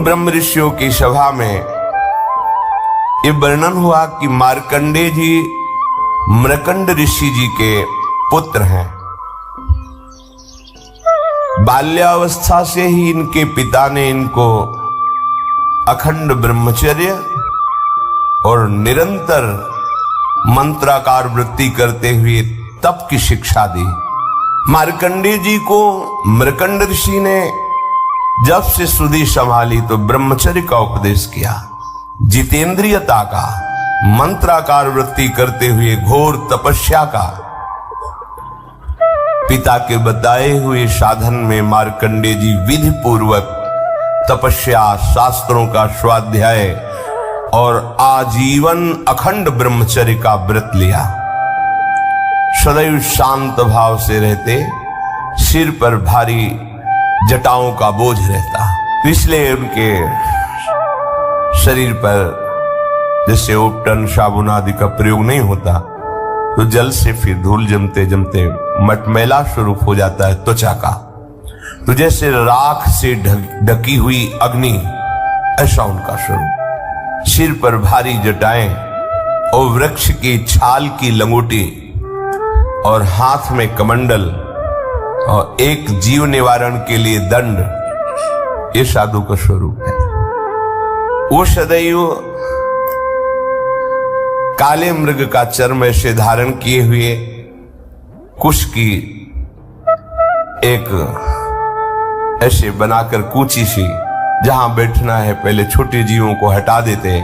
ब्रह्म ऋषियों की सभा में ये वर्णन हुआ कि मार्कंडेय जी मृकंड ऋषि जी के पुत्र हैं। बाल्यावस्था से ही इनके पिता ने इनको अखंड ब्रह्मचर्य और निरंतर मंत्राकार वृत्ति करते हुए तप की शिक्षा दी। मार्कंडेय जी को मृकंड ऋषि ने जब से सुधि संभाली तो ब्रह्मचर्य का उपदेश किया, जितेंद्रियता का, मंत्राकार वृत्ति करते हुए घोर तपस्या का। पिता के बताए हुए साधन में मार्कंडेय जी विधि पूर्वक तपस्या, शास्त्रों का स्वाध्याय और आजीवन अखंड ब्रह्मचर्य का व्रत लिया। सदैव शांत भाव से रहते, सिर पर भारी जटाओं का बोझ रहता, इसलिए उनके शरीर पर जैसे उपटन साबुन आदि का प्रयोग नहीं होता तो जल से फिर धूल जमते जमते मटमैला स्वरूप हो जाता है त्वचा का। तो जैसे राख से ढकी हुई अग्नि, ऐसा उनका स्वरूप। सिर पर भारी जटाएं और वृक्ष की छाल की लंगोटी और हाथ में कमंडल और एक जीव निवारण के लिए दंड, ये साधु का स्वरूप है। वो सदैव काले मृग का चर्म ऐसे धारण किए हुए कुश की एक ऐसे बनाकर कूची सी, जहां बैठना है पहले छोटे जीवों को हटा देते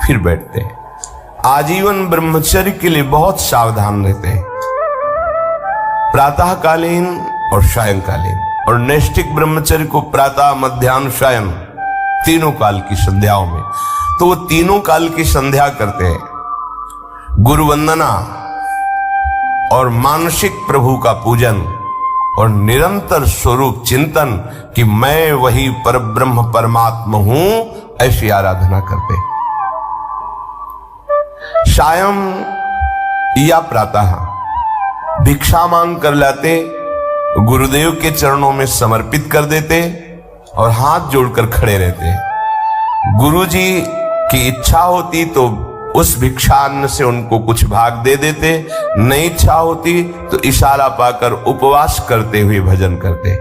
फिर बैठते। आजीवन ब्रह्मचर्य के लिए बहुत सावधान रहते, प्रातःकालीन और सायंकालीन, और नैष्ठिक ब्रह्मचर्य को प्रातः, मध्याह्न, सायं तीनों काल की संध्याओं में। तो वो तीनों काल की संध्या करते हैं, गुरु वंदना और मानसिक प्रभु का पूजन और निरंतर स्वरूप चिंतन कि मैं वही परब्रह्म परमात्मा हूं, ऐसी आराधना करते। सायं या प्रातः भिक्षा मांग कर लाते, गुरुदेव के चरणों में समर्पित कर देते और हाथ जोड़कर खड़े रहते। गुरु जी की इच्छा होती तो उस भिक्षान्न से उनको कुछ भाग दे देते, नहीं इच्छा होती तो इशारा पाकर उपवास करते हुए भजन करते।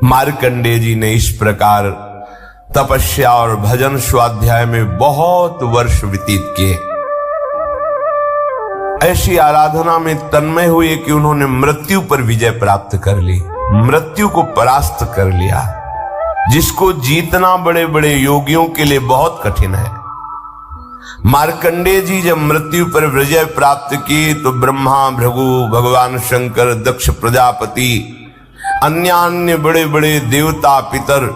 मार्कंडेय जी ने इस प्रकार तपस्या और भजन स्वाध्याय में बहुत वर्ष व्यतीत किए। ऐसी आराधना में तन्मय हुए कि उन्होंने मृत्यु पर विजय प्राप्त कर ली, मृत्यु को परास्त कर लिया, जिसको जीतना बड़े बड़े योगियों के लिए बहुत कठिन है। मार्कंडेय जी जब मृत्यु पर विजय प्राप्त की तो ब्रह्मा, भृगु, भगवान शंकर, दक्ष प्रजापति, अन्य बड़े बड़े देवता, पितर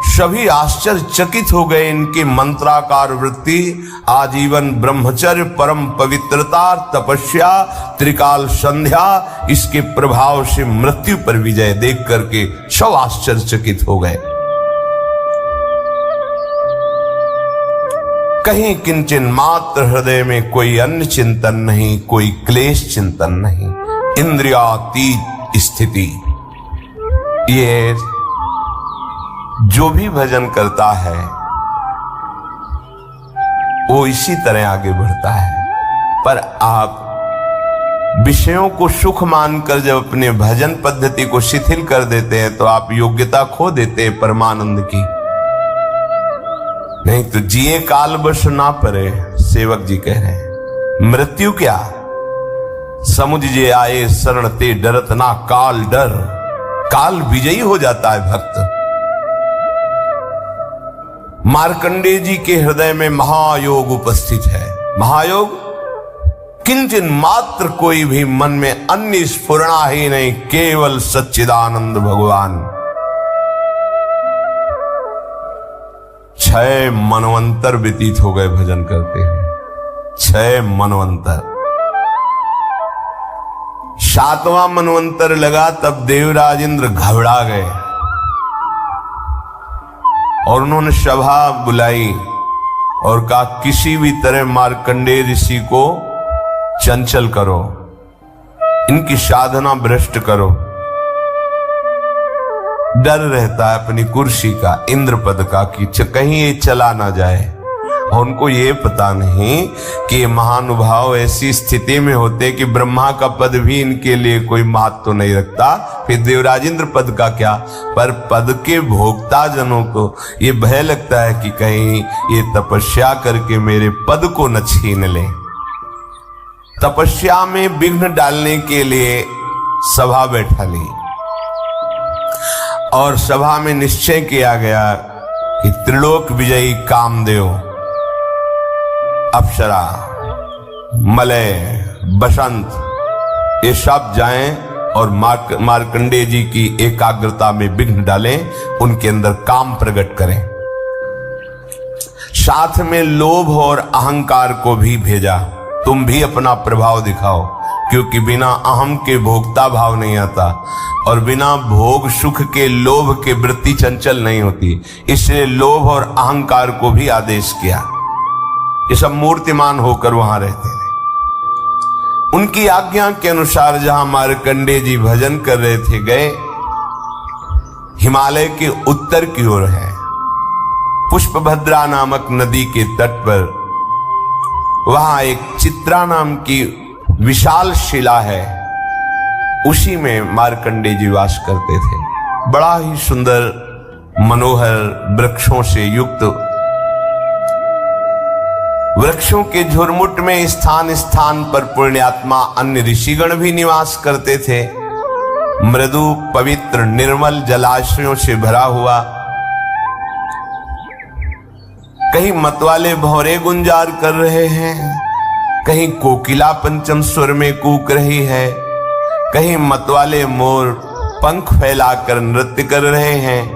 सभी आश्चर्यचकित हो गए। इनके मंत्राकार वृत्ति, आजीवन ब्रह्मचर्य, परम पवित्रता, तपस्या, त्रिकाल संध्या, इसके प्रभाव से मृत्यु पर विजय देख करके सब आश्चर्यचकित हो गए। कहीं किंचन मात्र हृदय में कोई अन्य चिंतन नहीं, कोई क्लेश चिंतन नहीं, इंद्रियातीत स्थिति। ये जो भी भजन करता है वो इसी तरह आगे बढ़ता है। पर आप विषयों को सुख मानकर जब अपने भजन पद्धति को शिथिल कर देते हैं तो आप योग्यता खो देते हैं परमानंद की। नहीं तो जिए काल बस ना परे, सेवक जी कह रहे हैं। मृत्यु क्या समुझ जे आए शरण ते डरत ना काल डर, काल विजयी हो जाता है भक्त। मार्कंडेय जी के हृदय में महायोग उपस्थित है। महायोग किंचन मात्र कोई भी मन में अन्य स्फुरणा ही नहीं, केवल सच्चिदानंद भगवान। 6 मनवंतर व्यतीत हो गए भजन करते हुए, 6 मनवंतर। 7वां मनवंतर लगा तब देवराज इंद्र घबरा गए और उन्होंने सभा बुलाई और कहा किसी भी तरह मार्कंडेय ऋषि को चंचल करो, इनकी साधना भ्रष्ट करो। डर रहता है अपनी कुर्सी का, इंद्र पद का, कि कहीं ये चला ना जाए। और उनको ये पता नहीं कि महानुभाव ऐसी स्थिति में होते कि ब्रह्मा का पद भी इनके लिए कोई महत्व तो नहीं रखता, फिर देवराजेंद्र पद का क्या। पर पद के भोक्ता जनों को ये भय लगता है कि कहीं ये तपस्या करके मेरे पद को न छीन ले। तपस्या में विघ्न डालने के लिए सभा बैठा ली और सभा में निश्चय किया गया कि त्रिलोक विजयी कामदेव, अप्सरा, मलय, बसंत, ये सब जाएं और मार्कंडेय जी की एकाग्रता में विघ्न डालें, उनके अंदर काम प्रकट करें। साथ में लोभ और अहंकार को भी भेजा, तुम भी अपना प्रभाव दिखाओ, क्योंकि बिना अहम के भोक्ता भाव नहीं आता और बिना भोग सुख के लोभ के वृत्ति चंचल नहीं होती। इसलिए लोभ और अहंकार को भी आदेश किया। ये सब मूर्तिमान होकर वहां रहते थे। उनकी आज्ञा के अनुसार जहां मार्कंडेय जी भजन कर रहे थे, गए हिमालय के उत्तर की ओर है, पुष्पभद्रा नामक नदी के तट पर। वहां एक चित्रा नाम की विशाल शिला है, उसी में मार्कंडेय जी वास करते थे। बड़ा ही सुंदर मनोहर वृक्षों से युक्त, वृक्षों के झुरमुट में स्थान स्थान पर पुण्यात्मा अन्य ऋषिगण भी निवास करते थे। मृदु पवित्र निर्मल जलाशयों से भरा हुआ, कहीं मतवाले भौरे गुंजार कर रहे हैं, कहीं कोकिला पंचम स्वर में कूक रही है, कहीं मतवाले मोर पंख फैलाकर नृत्य कर रहे हैं,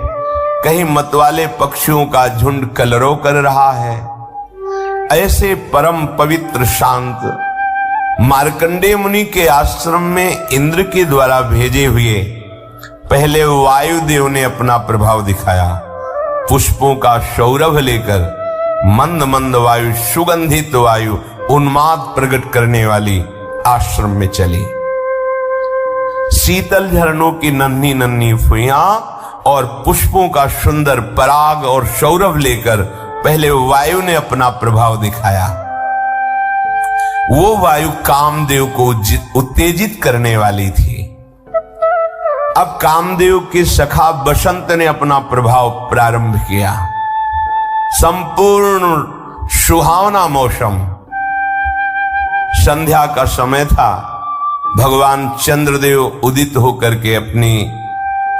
कहीं मतवाले पक्षियों का झुंड कलरव कर रहा है। ऐसे परम पवित्र शांत मार्कंडेय मुनि के आश्रम में इंद्र के द्वारा भेजे हुए पहले वायुदेव ने अपना प्रभाव दिखाया। पुष्पों का सौरभ लेकर मंद मंद वायु, सुगंधित वायु उन्माद प्रकट करने वाली आश्रम में चली। शीतल झरनों की नन्ही नन्ही फुइयां और पुष्पों का सुंदर पराग और सौरभ लेकर पहले वायु ने अपना प्रभाव दिखाया। वो वायु कामदेव को उत्तेजित करने वाली थी। अब कामदेव के सखा बसंत ने अपना प्रभाव प्रारंभ किया। संपूर्ण सुहावना मौसम, संध्या का समय था। भगवान चंद्रदेव उदित होकर के अपनी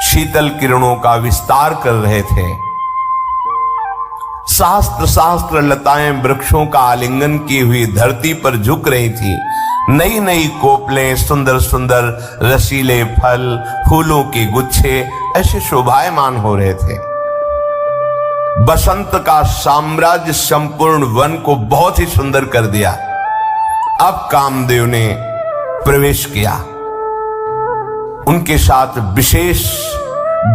शीतल किरणों का विस्तार कर रहे थे। शास्त्र शास्त्र लताएं वृक्षों का आलिंगन की हुई धरती पर झुक रही थी। नई नई कोपलें, सुंदर सुंदर रसीले फल, फूलों के गुच्छे ऐसे शोभायमान हो रहे थे। बसंत का साम्राज्य संपूर्ण वन को बहुत ही सुंदर कर दिया। अब कामदेव ने प्रवेश किया। उनके साथ विशेष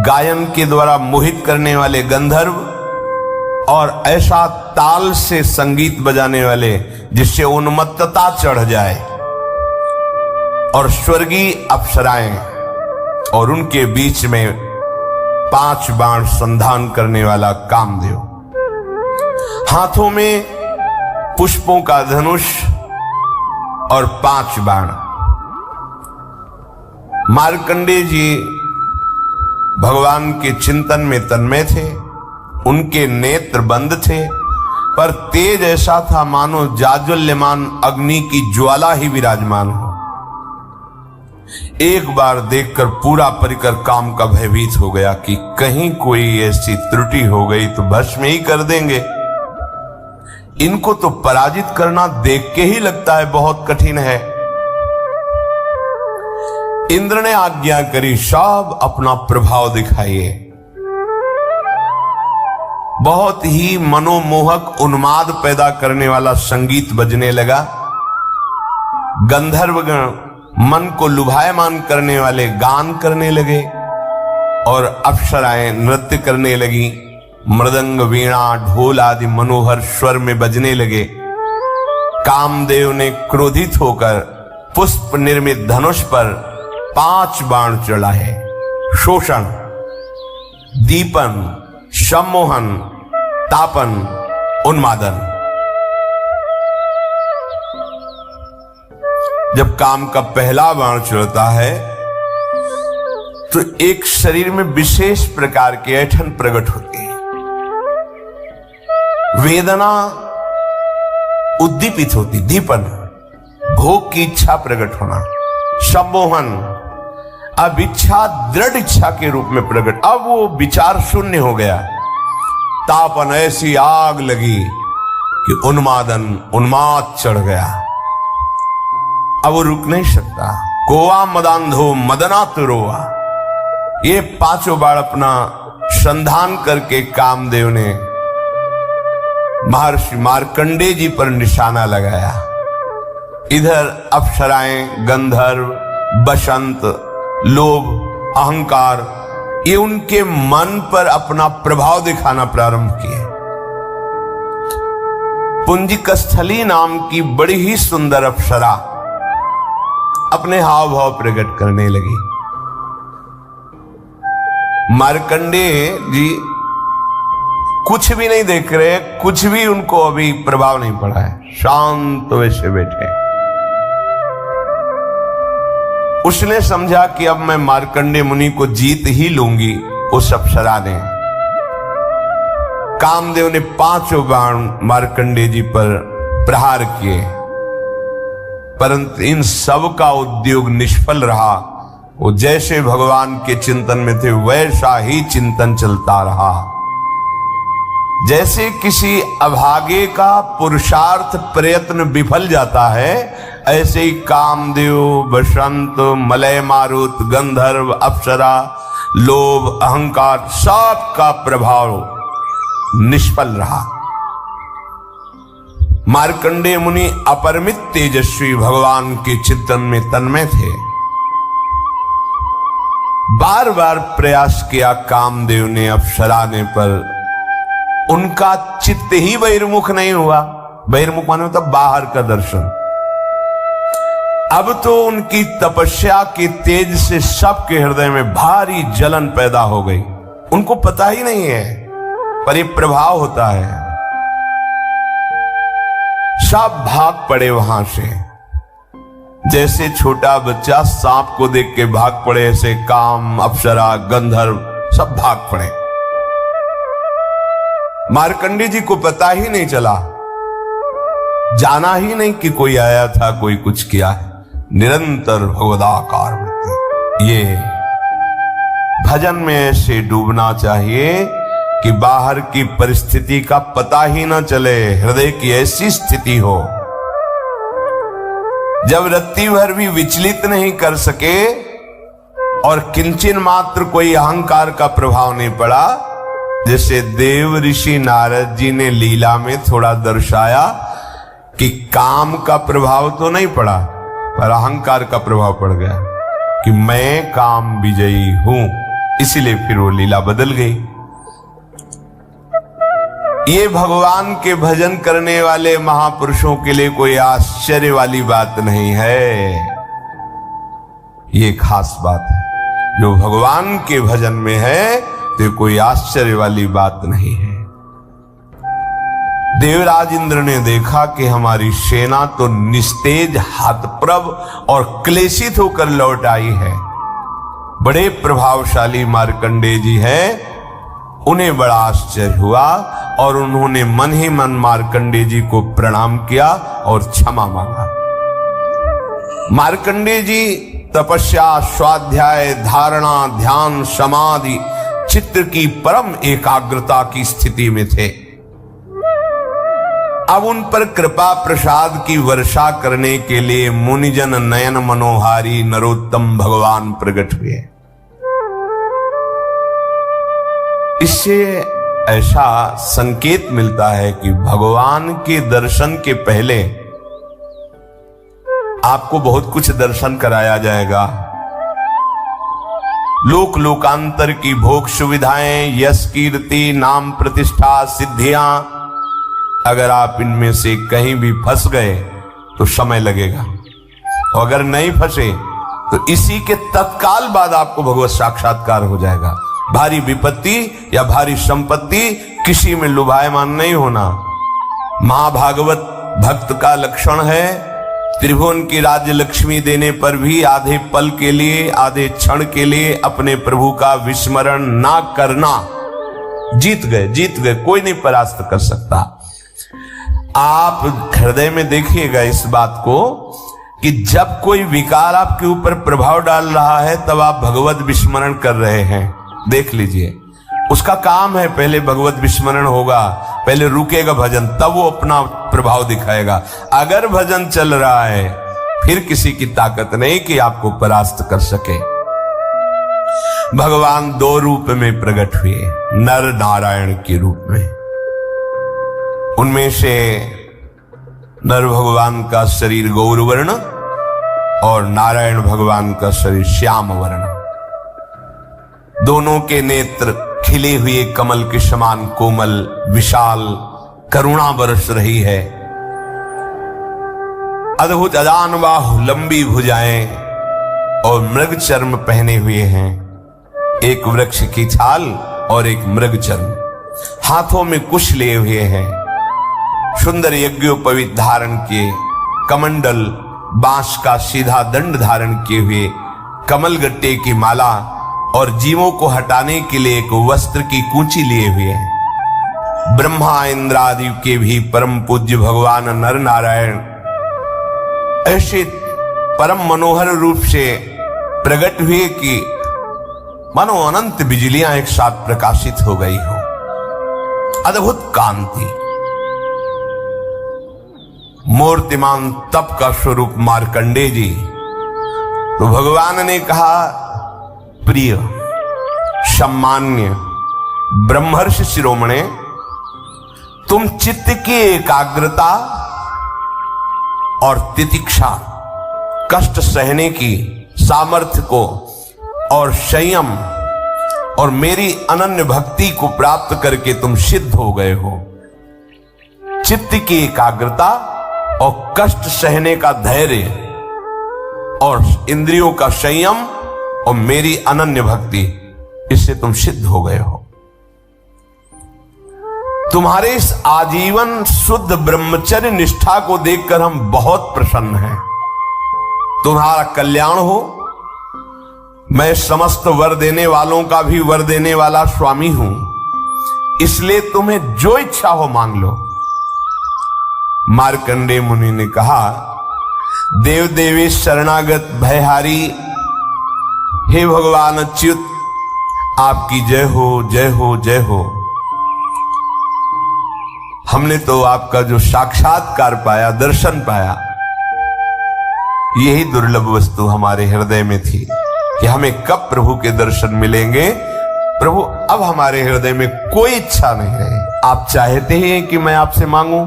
गायन के द्वारा मोहित करने वाले गंधर्व और ऐसा ताल से संगीत बजाने वाले जिससे उन्मत्तता चढ़ जाए, और स्वर्गीय अप्सराएं, और उनके बीच में 5 बाण संधान करने वाला कामदेव, हाथों में पुष्पों का धनुष और 5 बाण। मार्कंडेय जी भगवान के चिंतन में तन्मय थे। उनके नेत्र बंद थे, पर तेज ऐसा था मानो जाज्वल्यमान अग्नि की ज्वाला ही विराजमान हो। एक बार देखकर पूरा परिकर काम का भयभीत हो गया कि कहीं कोई ऐसी त्रुटि हो गई तो भस्म ही कर देंगे। इनको तो पराजित करना देख के ही लगता है बहुत कठिन है। इंद्र ने आज्ञा करी, सब अपना प्रभाव दिखाइए। बहुत ही मनोमोहक उन्माद पैदा करने वाला संगीत बजने लगा। गंधर्वगण मन को लुभायमान करने वाले गान करने लगे और अप्सराएं नृत्य करने लगी। मृदंग, वीणा, ढोल आदि मनोहर स्वर में बजने लगे। कामदेव ने क्रोधित होकर पुष्प निर्मित धनुष पर 5 बाण चढ़ाए। शोषण, दीपन, सम्मोहन, तापन, उन्मादन। जब काम का पहला बाण चलता है तो एक शरीर में विशेष प्रकार की ऐंठन प्रकट होती है, वेदना उद्दीपित होती, दीपन भोग की इच्छा प्रकट होना, सम्मोहन अब इच्छा दृढ़ इच्छा के रूप में प्रकट, अब वो विचार शून्य हो गया, तापन ऐसी आग लगी कि उन्मादन उन्माद चढ़ गया, अब वो रुक नहीं सकता। कोवा मदांधो मदना तुरोवा, ये पांचों बार अपना संधान करके कामदेव ने महर्षि मार्कंडेय जी पर निशाना लगाया। इधर अप्सराएं, गंधर्व, बसंत, लोभ, अहंकार, ये उनके मन पर अपना प्रभाव दिखाना प्रारंभ किए। पुंजिकस्थली नाम की बड़ी ही सुंदर अप्सरा अपने हाव भाव प्रकट करने लगी। मार्कंडेय जी कुछ भी नहीं देख रहे, कुछ भी उनको अभी प्रभाव नहीं पड़ा है, शांत वैसे बैठे। उसने समझा कि अब मैं मार्कंडेय मुनि को जीत ही लूंगी। उस अप्सरा ने, कामदेव ने पांचों बाण मार्कंडेय जी पर प्रहार किए, परंतु इन सब का उद्योग निष्फल रहा। वो जैसे भगवान के चिंतन में थे वैसा ही चिंतन चलता रहा। जैसे किसी अभागे का पुरुषार्थ प्रयत्न विफल जाता है, ऐसे ही कामदेव, बसंत, मलय मारुत, गंधर्व, अप्सरा, लोभ, अहंकार सब का प्रभाव निष्फल रहा। मार्कंडेय मुनि अपरिमित तेजस्वी भगवान के चिंतन में तन्मय थे। बार बार प्रयास किया कामदेव ने, अप्सरा ने, पर उनका चित्त ही बहिर्मुख नहीं हुआ। बहिर्मुख माने मतलब बाहर का दर्शन। अब तो उनकी तपस्या के तेज से सबके हृदय में भारी जलन पैदा हो गई। उनको पता ही नहीं है, पर ये प्रभाव होता है। सब भाग पड़े वहां से, जैसे छोटा बच्चा सांप को देख के भाग पड़े, ऐसे काम, अप्सरा, गंधर्व सब भाग पड़े। मार्कंडेय जी को पता ही नहीं चला, जाना ही नहीं कि कोई आया था, कोई कुछ किया है। निरंतर भगवदाकार वृत्ति। ये भजन में ऐसे डूबना चाहिए कि बाहर की परिस्थिति का पता ही न चले, हृदय की ऐसी स्थिति हो जब रत्ती भर भी विचलित नहीं कर सके और किंचन मात्र कोई अहंकार का प्रभाव नहीं पड़ा। जैसे देव ऋषि नारद जी ने लीला में थोड़ा दर्शाया कि काम का प्रभाव तो नहीं पड़ा, पर अहंकार का प्रभाव पड़ गया कि मैं काम विजयी हूं, इसीलिए फिर वो लीला बदल गई। ये भगवान के भजन करने वाले महापुरुषों के लिए कोई आश्चर्य वाली बात नहीं है। ये खास बात है, जो भगवान के भजन में है तो कोई आश्चर्य वाली बात नहीं है। देवराज इंद्र ने देखा कि हमारी सेना तो निस्तेज, हाथप्रभ और क्लेशित होकर लौट आई है। बड़े प्रभावशाली मार्कंडेय जी हैं। उन्हें बड़ा आश्चर्य हुआ और उन्होंने मन ही मन मार्कंडेय जी को प्रणाम किया और क्षमा मांगा। मार्कंडेय जी तपस्या, स्वाध्याय, धारणा, ध्यान, समाधि, चित्त की परम एकाग्रता की स्थिति में थे। अब उन पर कृपा प्रसाद की वर्षा करने के लिए मुनिजन नयन मनोहारी नरोत्तम भगवान प्रकट हुए। इससे ऐसा संकेत मिलता है कि भगवान के दर्शन के पहले आपको बहुत कुछ दर्शन कराया जाएगा। लोक लोकांतर की भोग सुविधाएं, यश, कीर्ति, नाम, प्रतिष्ठा, सिद्धियां, अगर आप इनमें से कहीं भी फंस गए तो समय लगेगा, और अगर नहीं फंसे तो इसी के तत्काल बाद आपको भगवत साक्षात्कार हो जाएगा। भारी विपत्ति या भारी संपत्ति किसी में लुभायमान नहीं होना। महाभागवत भक्त का लक्षण है, त्रिभुवन की राज्य लक्ष्मी देने पर भी आधे पल के लिए, आधे क्षण के लिए अपने प्रभु का विस्मरण ना करना। जीत गए, कोई नहीं परास्त कर सकता। आप हृदय में देखिएगा इस बात को कि जब कोई विकार आपके ऊपर प्रभाव डाल रहा है तब आप भगवत विस्मरण कर रहे हैं। देख लीजिए, उसका काम है, पहले भगवत विस्मरण होगा, पहले रुकेगा भजन, तब वो अपना प्रभाव दिखाएगा। अगर भजन चल रहा है फिर किसी की ताकत नहीं कि आपको परास्त कर सके। भगवान दो रूप में प्रकट हुए, नर नारायण के रूप में। उनमें से नर भगवान का शरीर गौर वर्ण और नारायण भगवान का शरीर श्याम वर्ण। दोनों के नेत्र खिले हुए कमल के समान कोमल, विशाल, करुणा बरस रही है। अद्भुत अजान बाहु, लंबी भुजाएं और मृग चर्म पहने हुए हैं। एक वृक्ष की छाल और एक मृग चर्म, हाथों में कुश लिए हुए हैं। सुंदर यज्ञोपवीत धारण किए, कमंडल, बांस का सीधा दंड धारण किए हुए, कमल गट्टे की माला और जीवों को हटाने के लिए एक वस्त्र की कूंची लिए हुए हैं। ब्रह्मा इंद्र आदि के भी परम पूज्य भगवान नर नारायण ऐसे परम मनोहर रूप से प्रकट हुए कि मानो अनंत बिजलियां एक साथ प्रकाशित हो गई हो। अद्भुत कांति, मूर्तिमान तप का स्वरूप मार्कंडेय जी। तो भगवान ने कहा, प्रिय सम्मान्य ब्रह्मर्षि शिरोमणे, तुम चित्त की एकाग्रता और तितिक्षा, कष्ट सहने की सामर्थ्य को और संयम और मेरी अनन्य भक्ति को प्राप्त करके तुम सिद्ध हो गए हो। चित्त की एकाग्रता और कष्ट सहने का धैर्य और इंद्रियों का संयम और मेरी अनन्य भक्ति, इससे तुम सिद्ध हो गए हो। तुम्हारे इस आजीवन शुद्ध ब्रह्मचर्य निष्ठा को देखकर हम बहुत प्रसन्न हैं। तुम्हारा कल्याण हो। मैं समस्त वर देने वालों का भी वर देने वाला स्वामी हूं, इसलिए तुम्हें जो इच्छा हो मांग लो। मार्कंडेय मुनि ने कहा, देव देवेश शरणागत भयहारी, हे भगवान अच्युत, आपकी जय हो, जय हो, जय हो। हमने तो आपका जो साक्षात्कार पाया, दर्शन पाया, यही दुर्लभ वस्तु हमारे हृदय में थी कि हमें कब प्रभु के दर्शन मिलेंगे। प्रभु, अब हमारे हृदय में कोई इच्छा नहीं रही। आप चाहते हैं कि मैं आपसे मांगूं,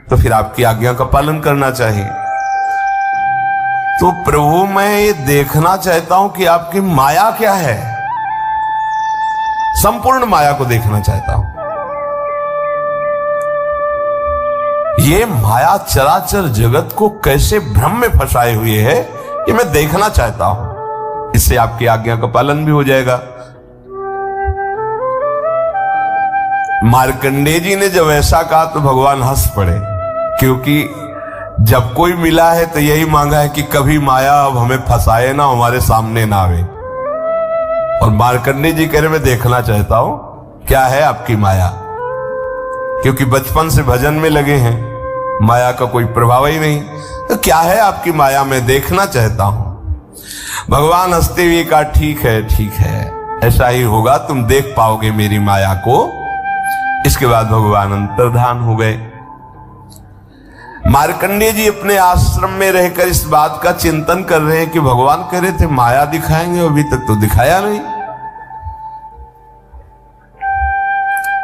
तो फिर आपकी आज्ञा का पालन करना चाहिए। तो प्रभु, मैं ये देखना चाहता हूं कि आपकी माया क्या है, संपूर्ण माया को देखना चाहता हूं। ये माया चराचर जगत को कैसे भ्रम में फंसाए हुए है, ये मैं देखना चाहता हूं। इससे आपकी आज्ञा का पालन भी हो जाएगा। मार्कंडेय जी ने जब ऐसा कहा तो भगवान हंस पड़े, क्योंकि जब कोई मिला है तो यही मांगा है कि कभी माया अब हमें फंसाए ना, हमारे सामने ना आवे। और मार्कंडेय जी कह रहे, मैं देखना चाहता हूं क्या है आपकी माया, क्योंकि बचपन से भजन में लगे हैं, माया का कोई प्रभाव ही नहीं। तो क्या है आपकी माया, मैं देखना चाहता हूं। भगवान हंसते हुए कहा, ठीक है, ठीक है, ऐसा ही होगा, तुम देख पाओगे मेरी माया को। इसके बाद भगवान अंतर्धान हो गए। मार्कंडेय जी अपने आश्रम में रहकर इस बात का चिंतन कर रहे हैं कि भगवान कह रहे थे माया दिखाएंगे, अभी तक तो दिखाया नहीं।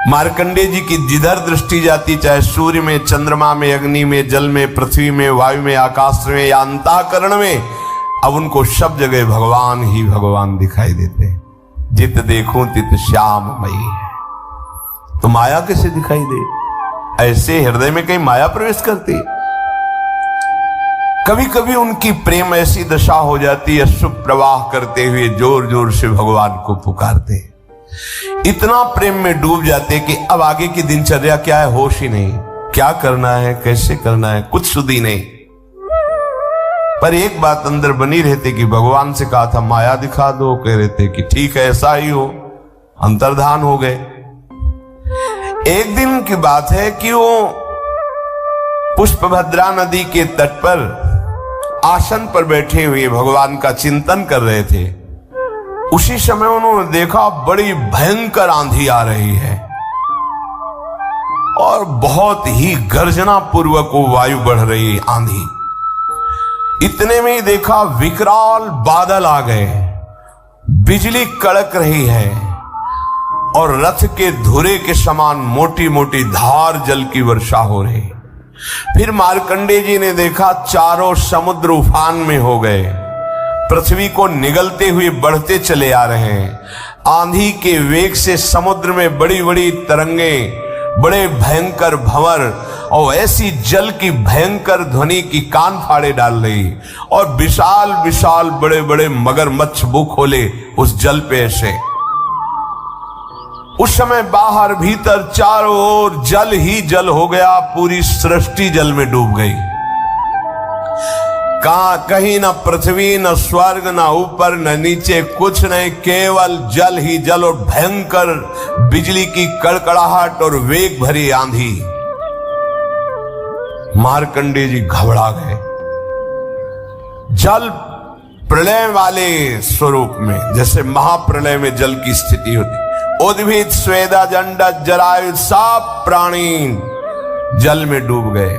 मार्कंडेय जी की जिधर दृष्टि जाती, चाहे सूर्य में, चंद्रमा में, अग्नि में, जल में, पृथ्वी में, वायु में, आकाश में या अंतःकरण में, अब उनको सब जगह भगवान ही भगवान दिखाई देते। जित देखूं तित श्याममयी है। तो माया कैसे दिखाई दे? ऐसे हृदय में कहीं माया प्रवेश करती? कभी कभी उनकी प्रेम ऐसी दशा हो जाती है, शुभ प्रवाह करते हुए जोर जोर से भगवान को पुकारते, इतना प्रेम में डूब जाते कि अब आगे की दिनचर्या क्या है होश ही नहीं, क्या करना है कैसे करना है कुछ सुधी नहीं। पर एक बात अंदर बनी रहती कि भगवान से कहा था माया दिखा दो, कह रहे थे कि ठीक है ऐसा ही हो, अंतर्धान हो गए। एक दिन की बात है कि वो पुष्पभद्रा नदी के तट पर आसन पर बैठे हुए भगवान का चिंतन कर रहे थे। उसी समय उन्होंने देखा बड़ी भयंकर आंधी आ रही है और बहुत ही गर्जना पूर्वक वो वायु बढ़ रही आंधी। इतने में ही देखा विकराल बादल आ गए, बिजली कड़क रही है और रथ के धुरे के समान मोटी मोटी धार जल की वर्षा हो रही। फिर मार्कंडेय जी ने देखा चारों समुद्र उफान में हो गए, पृथ्वी को निगलते हुए बढ़ते चले आ रहे हैं। आंधी के वेग से समुद्र में बड़ी बड़ी तरंगें, बड़े भयंकर भंवर और ऐसी जल की भयंकर ध्वनि की कान फाड़े डाल रही और विशाल विशाल बड़े बड़े मगरमच्छ मुंह खोले उस जल पे ऐसे। उस समय बाहर भीतर चारों ओर जल ही जल हो गया, पूरी सृष्टि जल में डूब गई। कहीं न पृथ्वी न स्वर्ग न ऊपर न नीचे कुछ नहीं, केवल जल ही जल और भयंकर बिजली की कड़कड़ाहट और वेग भरी आंधी। मार्कंडेय जी घबरा गए। जल प्रलय वाले स्वरूप में, जैसे महाप्रलय में जल की स्थिति होती, उद्भिद स्वेदा जंडा जरायु सब प्राणी जल में डूब गए।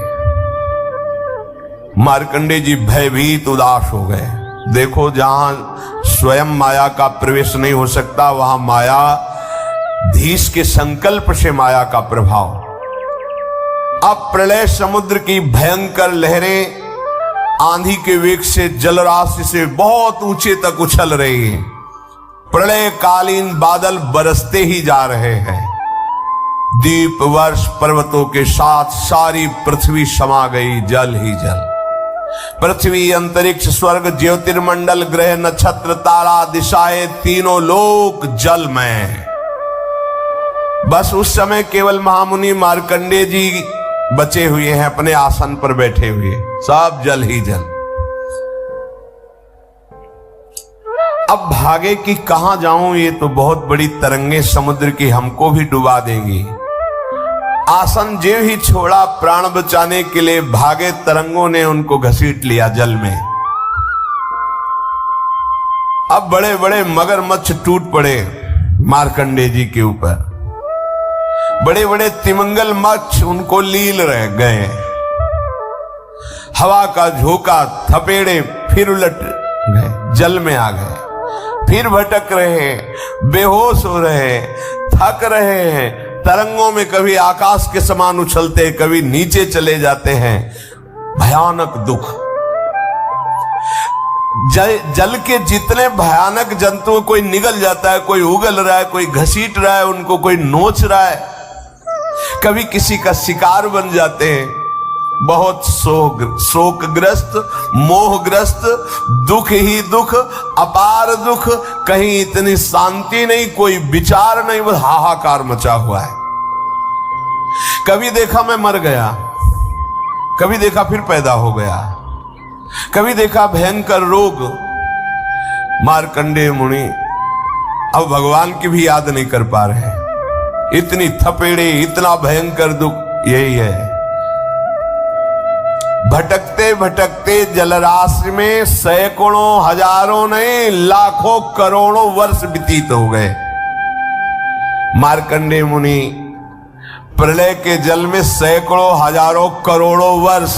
मार्कंडेय जी भयभीत उदास हो गए। देखो जहां स्वयं माया का प्रवेश नहीं हो सकता वहां माया धीश के संकल्प से माया का प्रभाव। अब प्रलय समुद्र की भयंकर लहरें आंधी के वेग से जलराशि से बहुत ऊंचे तक उछल रही हैं। प्रलय कालीन बादल बरसते ही जा रहे हैं। दीप वर्ष पर्वतों के साथ सारी पृथ्वी समा गई, जल ही जल। पृथ्वी अंतरिक्ष स्वर्ग ज्योतिर्मंडल ग्रह नक्षत्र तारा दिशाएं तीनों लोक जल में। बस उस समय केवल महामुनि मार्कंडेय जी बचे हुए हैं, अपने आसन पर बैठे हुए, सब जल ही जल। अब भागे कि कहां जाऊं, ये तो बहुत बड़ी तरंगे समुद्र की हमको भी डुबा देंगी। आसन जे ही छोड़ा प्राण बचाने के लिए भागे, तरंगों ने उनको घसीट लिया जल में। अब बड़े बड़े मगरमच्छ टूट पड़े मार्कंडेय जी के ऊपर, बड़े बड़े तिमिंगल मच्छ उनको लील रह गए। हवा का झोंका थपेड़े फिर उलट गए, जल में आ गए, फिर भटक रहे हैं, बेहोश हो रहे हैं, थक रहे हैं, तरंगों में कभी आकाश के समान उछलते, कभी नीचे चले जाते हैं। भयानक दुख। जल के जितने भयानक जंतु, कोई निगल जाता है, कोई उगल रहा है, कोई घसीट रहा है उनको, कोई नोच रहा है, कभी किसी का शिकार बन जाते हैं। बहुत शोकग्रस्त, मोहग्रस्त, दुख ही दुख, अपार दुख, कहीं इतनी शांति नहीं, कोई विचार नहीं, बस हाहाकार मचा हुआ है। कभी देखा मैं मर गया, कभी देखा फिर पैदा हो गया, कभी देखा भयंकर रोग। मार्कंडेय मुनि अब भगवान की भी याद नहीं कर पा रहे, इतनी थपेड़े, इतना भयंकर दुख। यही है, भटकते भटकते जलराशि में सैकड़ों हजारों नहीं लाखों करोड़ों वर्ष व्यतीत हो गए। मार्कंडेय मुनि प्रलय के जल में सैकड़ों हजारों करोड़ों वर्ष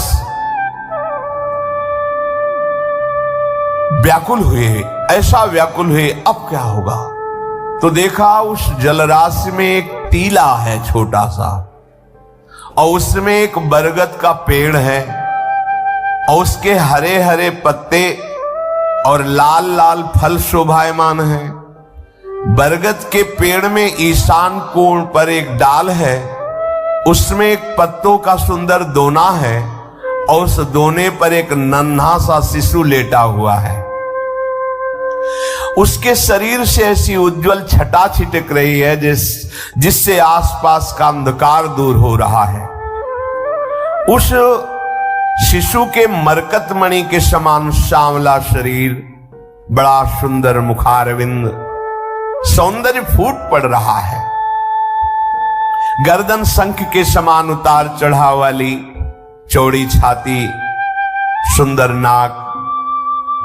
व्याकुल हुए, ऐसा व्याकुल हुए अब क्या होगा। तो देखा उस जलराशि में एक टीला है छोटा सा, और उसमें एक बरगद का पेड़ है और उसके हरे हरे पत्ते और लाल लाल फल शोभायमान है। बरगद के पेड़ में ईशान कोण पर एक डाल है, उसमें एक पत्तों का सुंदर दोना है और उस दोने पर एक नन्हा सा शिशु लेटा हुआ है। उसके शरीर से ऐसी उज्जवल छटा छिटक रही है जिससे आसपास का अंधकार दूर हो रहा है। उस शिशु के मरकतमणि के समान सांवला शरीर, बड़ा सुंदर मुखारविंद, सौंदर्य फूट पड़ रहा है। गर्दन शंख के समान उतार चढ़ाव वाली चौड़ी छाती, सुंदर नाक,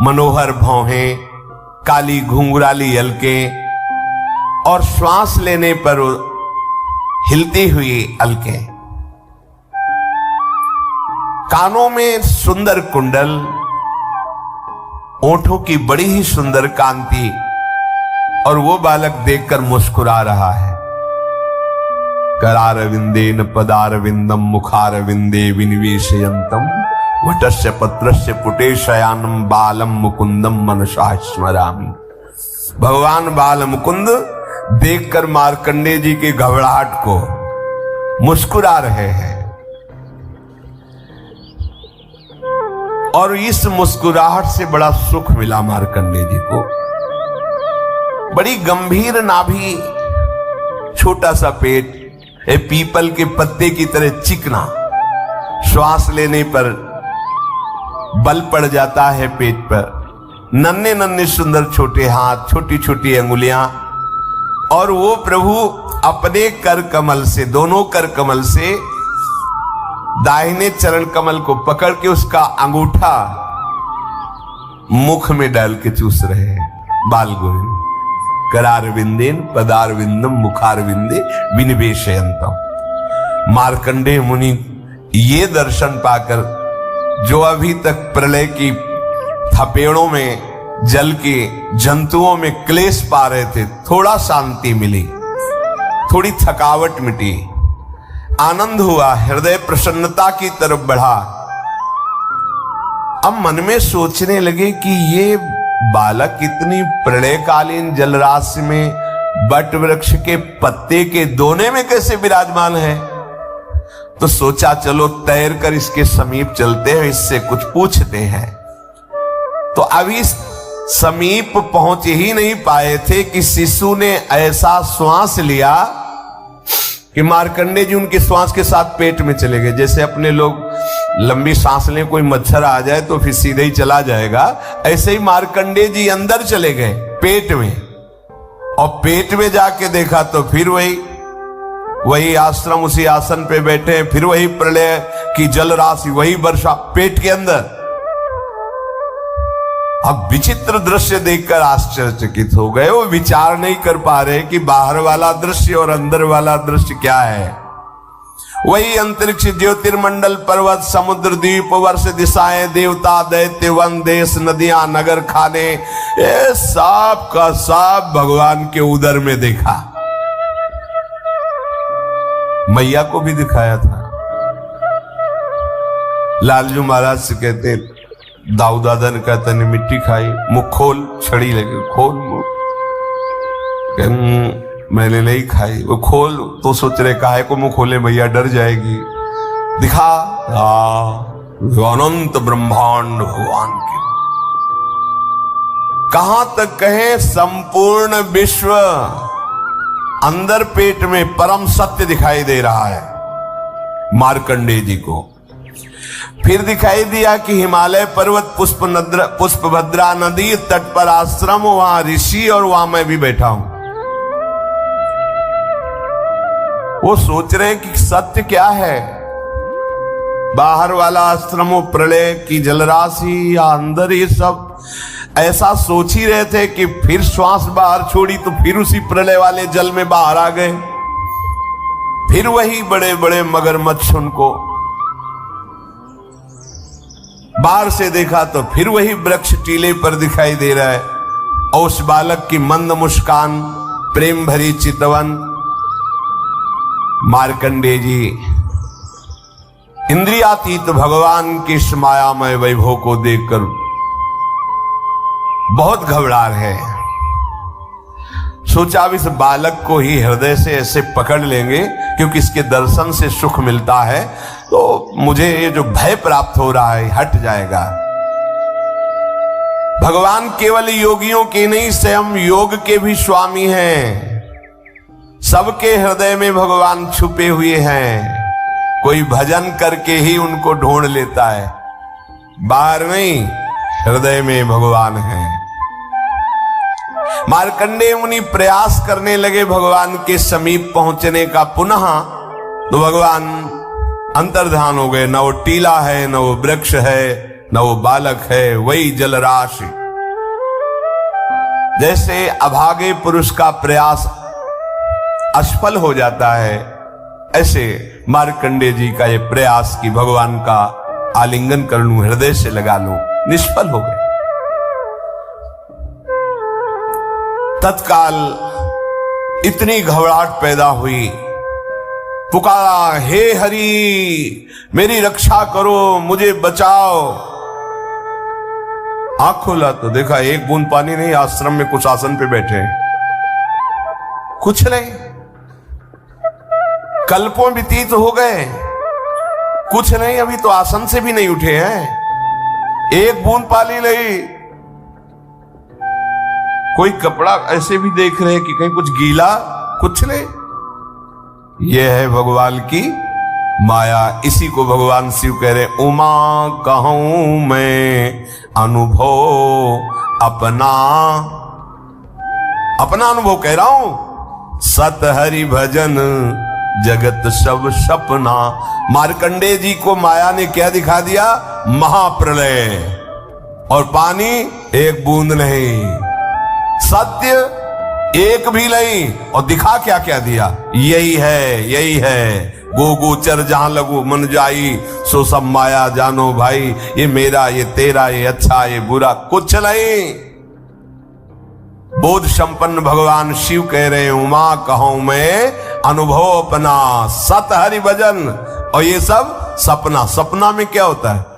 मनोहर भौहें, काली घुंघराली अलकें और श्वास लेने पर हिलती हुई अलकें। कानों में सुंदर कुंडल, ओंठों की बड़ी ही सुंदर कांति, और वो बालक देखकर मुस्कुरा रहा है। करारविंदेन पदारविंदम मुखारविंदे विनिवेशयंतम वटस्य पत्रस्य पुटे शयानम बालम मुकुंदम मनसा स्मरामि। भगवान बाल मुकुंद देखकर मार्कंडेय जी की घबराहट को मुस्कुरा रहे हैं, और इस मुस्कुराहट से बड़ा सुख मिला मार्कंडेय जी को। बड़ी गंभीर नाभि, छोटा सा पेट, पीपल के पत्ते की तरह चिकना, श्वास लेने पर बल पड़ जाता है पेट पर, नन्हे नन्हे सुंदर छोटे हाथ, छोटी छोटी अंगुलियां, और वो प्रभु अपने कर कमल से, दोनों कर कमल से दाहिने चरण कमल को पकड़ के उसका अंगूठा मुख में डाल के चूस रहे हैं। बाल गोविंद करारविंदेन पदारविंदम मुखारविंदे विनिवेशयंतम। मार्कंडेय मुनि ये दर्शन पाकर, जो अभी तक प्रलय की थपेड़ों में, जल के जंतुओं में क्लेश पा रहे थे, थोड़ा शांति मिली, थोड़ी थकावट मिटी, आनंद हुआ, हृदय प्रसन्नता की तरफ बढ़ा। अब मन में सोचने लगे कि ये बालक इतनी प्रलयकालीन जलराशि में बट वृक्ष के पत्ते के दोने में कैसे विराजमान है। तो सोचा चलो तैर कर इसके समीप चलते हैं, इससे कुछ पूछते हैं। तो अभी समीप पहुंच ही नहीं पाए थे कि शिशु ने ऐसा श्वास लिया कि मार्कंडेय जी उनके श्वास के साथ पेट में चले गए। जैसे अपने लोग लंबी सांस लें, कोई मच्छर आ जाए तो फिर सीधे ही चला जाएगा, ऐसे ही मार्कंडेय जी अंदर चले गए पेट में। और पेट में जाके देखा तो फिर वही आश्रम, उसी आसन पे बैठे, फिर वही प्रलय की जल राशि, वही वर्षा पेट के अंदर। अब विचित्र दृश्य देखकर आश्चर्यचकित हो गए। वो विचार नहीं कर पा रहे कि बाहर वाला दृश्य और अंदर वाला दृश्य क्या है। वही अंतरिक्ष, ज्योतिर्मंडल, पर्वत, समुद्र, द्वीप, वर्ष, दिशाएं, देवता, दैत्य, वन, देश, नदियां, नगर, खाने, ये सब का सब भगवान के उदर में देखा। मैया को भी दिखाया था। लालजू महाराज से कहते, दाऊ दादा ने कहता ने मिट्टी खाई, मुख खोल, छड़ी लगे, खोल मुख। मैंने नहीं खाई। वो खोल तो सोच रहे काहे को मुंह खोले, मैया डर जाएगी। दिखा अनंत ब्रह्मांड भगवान के, कहां तक कहे संपूर्ण विश्व अंदर पेट में परम सत्य दिखाई दे रहा है मार्कंडेय जी को। फिर दिखाई दिया कि हिमालय पर्वत, पुष्पभद्रा नदी तट पर आश्रम, वहां ऋषि, और वहां मैं भी बैठा हूं। वो सोच रहे कि सत्य क्या है, बाहर वाला आश्रम, प्रलय की जलराशि, या अंदर, ये सब ऐसा सोच ही रहे थे कि फिर श्वास बाहर छोड़ी तो फिर उसी प्रलय वाले जल में बाहर आ गए। फिर वही बड़े बड़े मगरमच्छ उनको बाहर से देखा तो फिर वही वृक्ष टीले पर दिखाई दे रहा है, और उस बालक की मंद मुस्कान, प्रेम भरी चितवन। मार्कंडेय जी इंद्रियातीत भगवान की इस मायामय वैभव को देखकर बहुत घबरा रहे हैं। सोचा अब इस बालक को ही हृदय से ऐसे पकड़ लेंगे, क्योंकि इसके दर्शन से सुख मिलता है, तो मुझे ये जो भय प्राप्त हो रहा है हट जाएगा। भगवान केवल योगियों के नहीं, स्वयं योग के भी स्वामी हैं। सबके हृदय में भगवान छुपे हुए हैं। कोई भजन करके ही उनको ढूंढ लेता है, बाहर नहीं, हृदय में भगवान है। मार्कंडेय मुनि प्रयास करने लगे भगवान के समीप पहुंचने का पुनः, तो भगवान अंतर्धान हो गए। न वो टीला है, न वो वृक्ष है, न वो बालक है, वही जलराशि। जैसे अभागे पुरुष का प्रयास असफल हो जाता है, ऐसे मार्कंडेय जी का ये प्रयास कि भगवान का आलिंगन कर लूं, हृदय से लगा लूं, निष्फल हो गए। तत्काल इतनी घबराहट पैदा हुई, पुकारा, हे हरि मेरी रक्षा करो, मुझे बचाओ। आंख खोला तो देखा एक बूंद पानी नहीं, आश्रम में कुछ आसन पे बैठे हैं, कुछ नहीं। कल्पों व्यतीत हो गए, कुछ नहीं, अभी तो आसन से भी नहीं उठे हैं, एक बूंद पानी नहीं। कोई कपड़ा ऐसे भी देख रहे हैं कि कहीं कुछ गीला, कुछ नहीं। यह है भगवान की माया। इसी को भगवान शिव कह रहे, उमा कहूं मैं अनुभव अपना, अपना अनुभव कह रहा हूं। सत हरि भजन जगत सब सपना। मार्कंडेय जी को माया ने क्या दिखा दिया? महाप्रलय, और पानी एक बूंद नहीं, सत्य एक भी नहीं, और दिखा क्या क्या दिया? यही है, यही है। गो गोचर जहां लगो मन जाई, सो सब माया जानो भाई। ये मेरा, ये तेरा, ये अच्छा, ये बुरा, कुछ नहीं। बोध संपन्न भगवान शिव कह रहे हैं, उमा कहूं मैं अनुभव अपना, सत हरि भजन। और ये सब सपना। सपना में क्या होता है?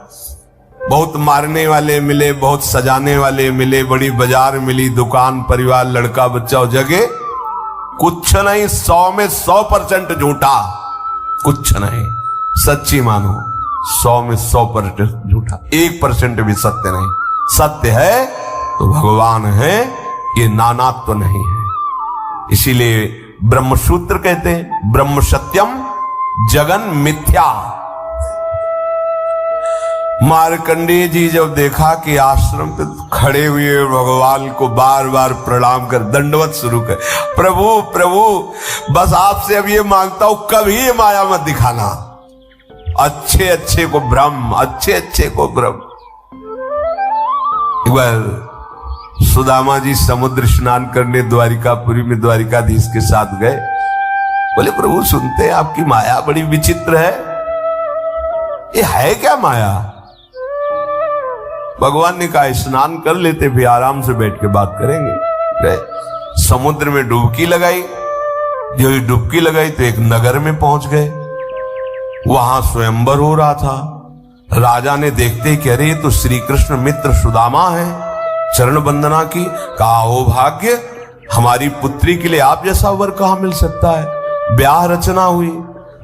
बहुत मारने वाले मिले, बहुत सजाने वाले मिले, बड़ी बाजार मिली, दुकान, परिवार, लड़का, बच्चा और जगह, कुछ नहीं। 100 में 100% झूठा, कुछ नहीं। सच्ची मानो, 100 में 100% झूठा, 1% भी सत्य नहीं। सत्य है तो भगवान है, ये नानात्व नहीं है। इसीलिए ब्रह्मसूत्र कहते हैं, ब्रह्म सत्यम जगन मिथ्या। मार्कंडेय जी जब देखा कि आश्रम पे खड़े हुए भगवान को बार बार प्रणाम कर, दंडवत शुरू कर, प्रभु प्रभु बस आपसे अब ये मांगता हूं, कभी ये माया मत दिखाना। अच्छे अच्छे को भ्रम, अच्छे अच्छे को भ्रम। एक बार सुदामा जी समुद्र स्नान करने द्वारिकापुरी में द्वारिकाधीश के साथ गए। बोले, प्रभु सुनते हैं आपकी माया बड़ी विचित्र है, ये है क्या माया? भगवान ने कहा, स्नान कर लेते, फिर आराम से बैठ के बात करेंगे। गए समुद्र में डुबकी लगाई। जो डुबकी लगाई तो एक नगर में पहुंच गए। वहां स्वयंवर हो रहा था। राजा ने देखते ही कह रहे, तो श्री कृष्ण मित्र सुदामा है, चरण वंदना की। कहा, ओ भाग्य, हमारी पुत्री के लिए आप जैसा वर कहां मिल सकता है। ब्याह रचना हुई,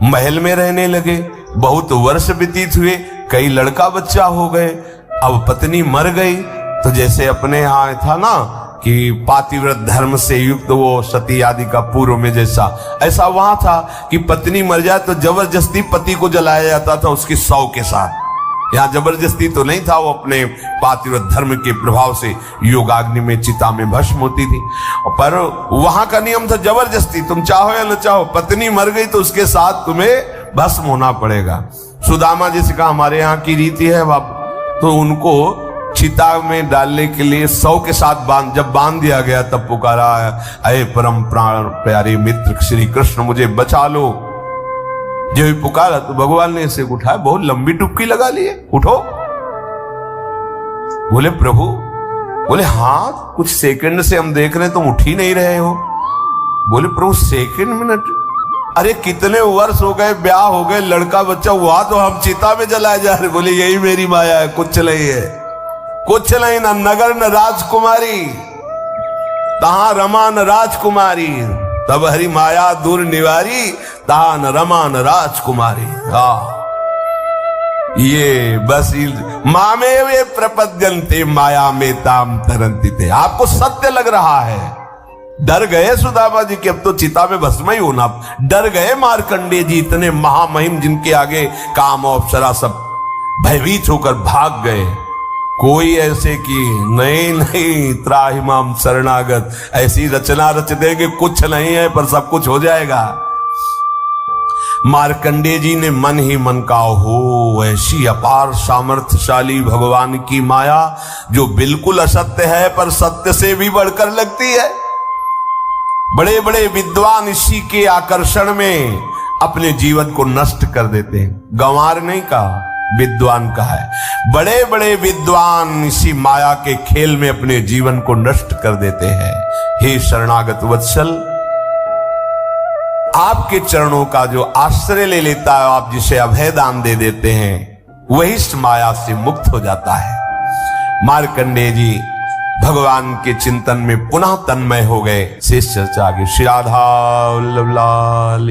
महल में रहने लगे, बहुत वर्ष व्यतीत हुए, कई लड़का बच्चा हो गए। अब पत्नी मर गई तो जैसे अपने यहाँ था ना कि पातिव्रत धर्म से युक्त वो सती आदि का पूर्व में जैसा, ऐसा वहां था कि पत्नी मर जाए तो जबरदस्ती पति को जलाया जाता था उसकी शव के साथ। यहाँ जबरदस्ती तो नहीं था, वो अपने पातिव्रत धर्म के प्रभाव से योगाग्नि में, चिता में भस्म होती थी। पर वहां का नियम था जबरदस्ती, तुम चाहो या न चाहो, पत्नी मर गई तो उसके साथ तुम्हें भस्म होना पड़ेगा। सुदामा जी का हमारे यहाँ की रीति है बाप, तो उनको चिता में डालने के लिए 100 के साथ जब बांध दिया गया तब पुकारा, अये परम प्राण प्यारे मित्र श्री कृष्ण मुझे बचा लो। जब भी पुकारा तो भगवान ने इसे उठाया, बहुत लंबी डुबकी लगा लिए, उठो। बोले, प्रभु, बोले हाँ, कुछ सेकंड से हम देख रहे हैं तुम उठ ही नहीं रहे हो। बोले, प्रभु सेकंड मिनट, अरे कितने वर्ष हो गए, ब्याह हो गए, लड़का बच्चा हुआ, तो हम चिता में जलाए जा रहे। बोले, यही मेरी माया है, कुछ नहीं है, कुछ नहीं, ना नगर न राजकुमारी। तहां रमान राजकुमारी, तब हरि माया दूर निवारी, तहां न रमान राजकुमारी। ये बस मामे वे प्रपद्यन्ते माया में ताम तरंती थे। आपको सत्य लग रहा है, डर गए सुदामा जी कि अब तो चिता में भस्म ही होना, डर गए मार्कंडेय जी, इतने महामहिम जिनके आगे काम और अप्सरा सब भयभीत होकर भाग गए। कोई ऐसे कि नहीं त्राहिमाम शरणागत, ऐसी रचना रच देंगे, कुछ नहीं है पर सब कुछ हो जाएगा। मार्कंडेय जी ने मन ही मन कहा, हो ऐसी अपार सामर्थ्यशाली भगवान की माया जो बिल्कुल असत्य है पर सत्य से भी बढ़कर लगती है। बड़े बड़े विद्वान इसी के आकर्षण में अपने जीवन को नष्ट कर देते हैं। गंवार नहीं कहा, विद्वान कहा है। बड़े बड़े विद्वान इसी माया के खेल में अपने जीवन को नष्ट कर देते हैं। हे शरणागत वत्सल, आपके चरणों का जो आश्रय ले लेता है, आप जिसे अभय दान दे देते हैं, वही इस माया से मुक्त हो जाता है। मार्कंडेय जी भगवान के चिंतन में पुनः तन्मय हो गए। शेष चर्चा आगे। श्री राधा वल्लभ लाल।